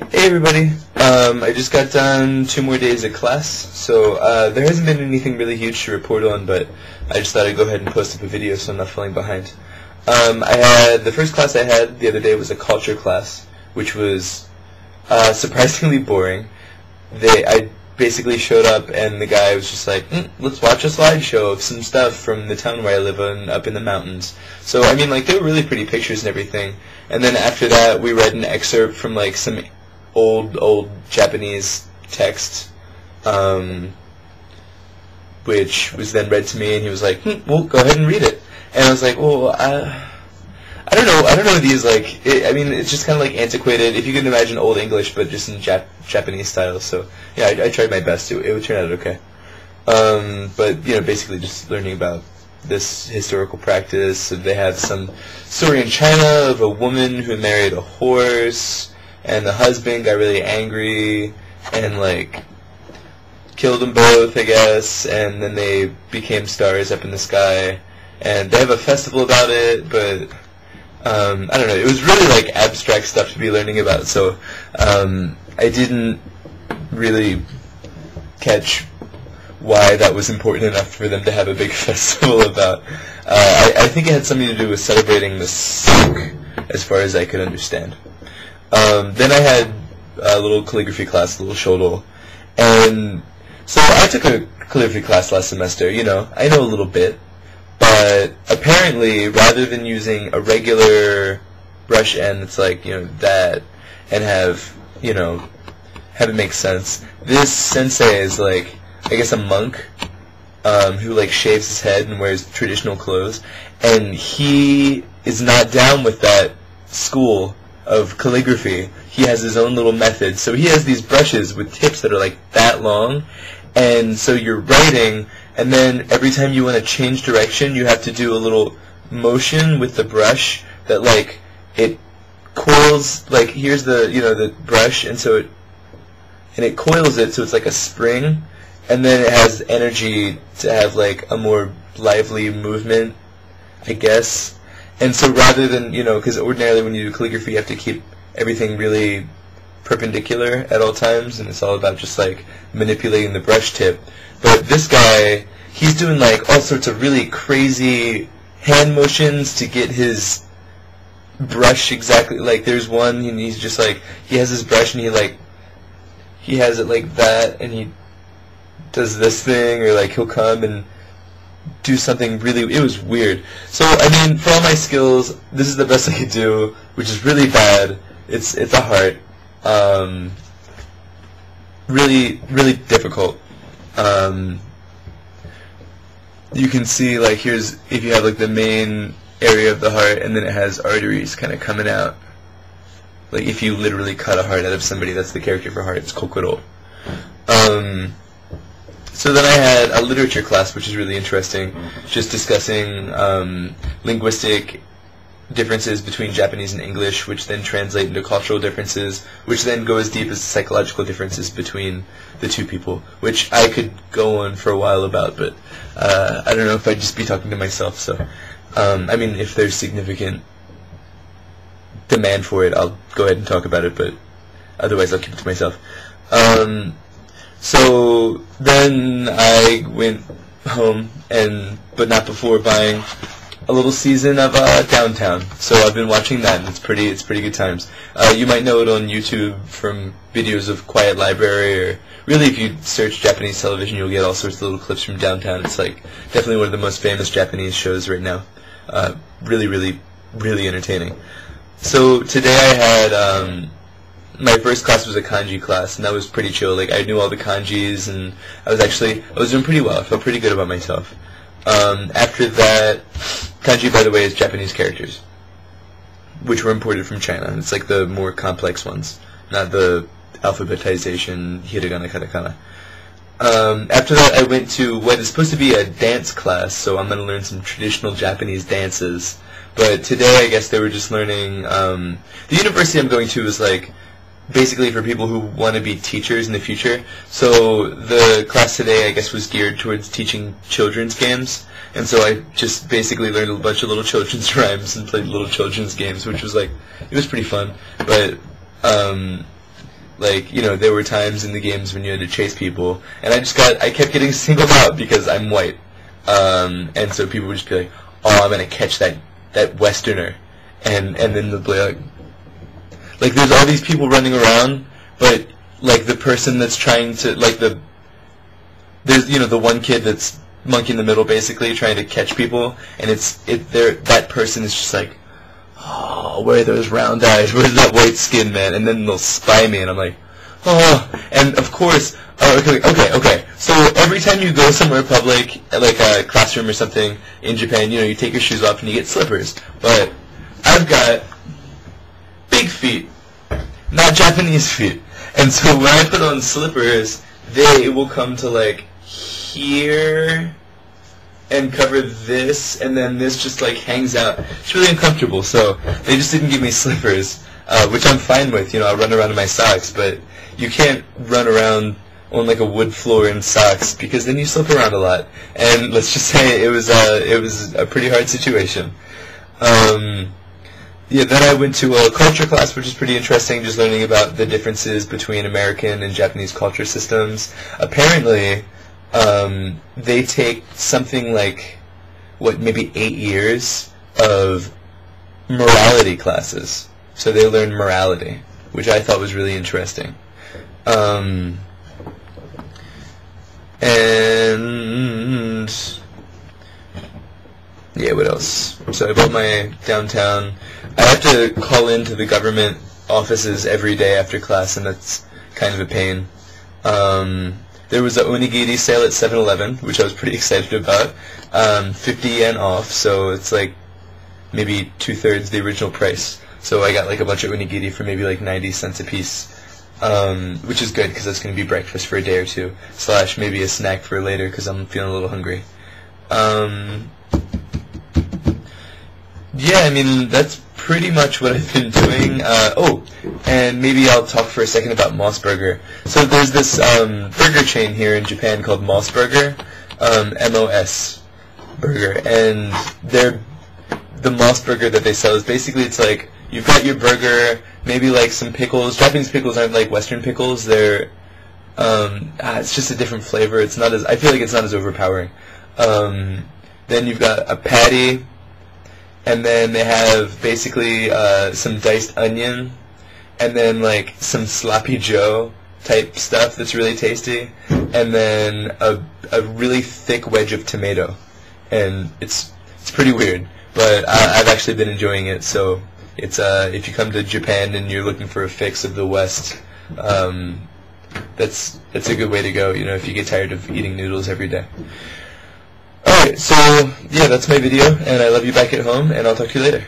Hey everybody, I just got done 2 more days of class, so there hasn't been anything really huge to report on, but I just thought I'd go ahead and post up a video so I'm not falling behind. The first class I had the other day was a culture class, which was surprisingly boring. I basically showed up and the guy was just like, let's watch a slideshow of some stuff from the town where I live in, up in the mountains. So, I mean, like, they were really pretty pictures and everything. And then after that, we read an excerpt from, like, some old Japanese text, which was then read to me, and he was like, well, go ahead and read it. And I was like, well, I don't know these, like, I mean, it's just kind of like antiquated, if you can imagine Old English, but just in Japanese style, so, yeah, I tried my best to, it would turn out okay. But, you know, basically just learning about this historical practice. They have some story in China of a woman who married a horse, and the husband got really angry, and, like, killed them both, I guess, and then they became stars up in the sky, and they have a festival about it, but I don't know, it was really like abstract stuff to be learning about, so I didn't really catch why that was important enough for them to have a big festival about. I think it had something to do with celebrating the silk, as far as I could understand. Then I had a little calligraphy class, a little shodo, and so I took a calligraphy class last semester, you know, I know a little bit. But apparently, rather than using a regular brush end that's like, you know, that, and have it make sense, this sensei is like, I guess a monk, who like shaves his head and wears traditional clothes, and he is not down with that school of calligraphy. He has his own little method, so he has these brushes with tips that are like that long, and so you're writing, and then every time you want to change direction, you have to do a little motion with the brush that, like, it coils, like, here's the, you know, the brush, and so it coils it so it's like a spring, and then it has energy to have, like, a more lively movement, I guess. And so rather than, you know, because ordinarily when you do calligraphy, you have to keep everything really perpendicular at all times, and it's all about just, like, manipulating the brush tip. But this guy, he's doing, like, all sorts of really crazy hand motions to get his brush exactly, like, there's one, and he's just, like, he has his brush, and he has it like that, and he does this thing, or, like, he'll come and do something really, it was weird. So, I mean, for all my skills, this is the best I could do, which is really bad. It's a heart. Really, really difficult. You can see, like, here's, if you have, like, the main area of the heart, and then it has arteries kind of coming out. Like, if you literally cut a heart out of somebody, that's the character for heart, it's kokoro. So then I had a literature class, which is really interesting, just discussing linguistic differences between Japanese and English, which then translate into cultural differences, which then go as deep as psychological differences between the two people, which I could go on for a while about, but I don't know if I'd just be talking to myself, so I mean, if there's significant demand for it, I'll go ahead and talk about it, but otherwise I'll keep it to myself. So then I went home, but not before buying a little season of Downtown. So I've been watching that, and it's pretty good times. You might know it on YouTube from videos of Quiet Library, or really if you search Japanese television, you'll get all sorts of little clips from Downtown. It's like definitely one of the most famous Japanese shows right now. Really, really, really entertaining. So today I had my first class was a kanji class, and that was pretty chill. Like, I knew all the kanjis, and I was doing pretty well. I felt pretty good about myself. After that, kanji, by the way, is Japanese characters, which were imported from China. It's like the more complex ones, not the alphabetization, hiragana, katakana. After that, I went to what is supposed to be a dance class, so I'm going to learn some traditional Japanese dances. But today, I guess they were just learning, the university I'm going to is like, basically for people who want to be teachers in the future. So the class today, I guess, was geared towards teaching children's games. And so I just basically learned a bunch of little children's rhymes and played little children's games, which was like, it was pretty fun. But like, you know, there were times in the games when you had to chase people, and I kept getting singled out because I'm white. And so people would just be like, oh, I'm gonna catch that Westerner. And then they'll be like, there's all these people running around, but, like, the person that's trying to, like, there's, you know, the one kid that's monkey in the middle, basically, trying to catch people, and that person is just like, oh, where are those round eyes? Where's that white skin, man? And then they'll spy me, and I'm like, oh. And of course, okay. So every time you go somewhere public, like a classroom or something in Japan, you know, you take your shoes off and you get slippers. But I've got big feet, not Japanese feet. And so when I put on slippers, they will come to like here and cover this, and then this just like hangs out. It's really uncomfortable, so they just didn't give me slippers, which I'm fine with. You know, I'll run around in my socks, but you can't run around on like a wood floor in socks because then you slip around a lot. And let's just say it was a pretty hard situation. Yeah, then I went to a culture class, which is pretty interesting, just learning about the differences between American and Japanese culture systems. Apparently, they take something like, maybe 8 years of morality classes. So they learn morality, which I thought was really interesting. And yeah, what else? So I bought my downtown. I have to call into the government offices every day after class, and that's kind of a pain. There was an Onigiri sale at 7-Eleven, which I was pretty excited about. 50 yen off, so it's like maybe 2/3 the original price. So I got like a bunch of onigiri for maybe like 90 cents a piece, which is good because that's going to be breakfast for a day or two, / maybe a snack for later because I'm feeling a little hungry. Yeah, I mean, that's pretty much what I've been doing. And maybe I'll talk for a second about Moss Burger. So there's this burger chain here in Japan called Moss Burger, M-O-S Burger, and the Moss Burger that they sell is basically, it's like, you've got your burger, maybe like some pickles. Japanese pickles aren't like Western pickles. They're, it's just a different flavor. I feel like it's not as overpowering. Then you've got a patty, and then they have basically some diced onion, and then like some sloppy Joe type stuff that's really tasty, and then a really thick wedge of tomato, and it's pretty weird, but I've actually been enjoying it. So it's if you come to Japan and you're looking for a fix of the West, that's a good way to go. You know, if you get tired of eating noodles every day. Alright, so yeah, that's my video, and I love you back at home, and I'll talk to you later.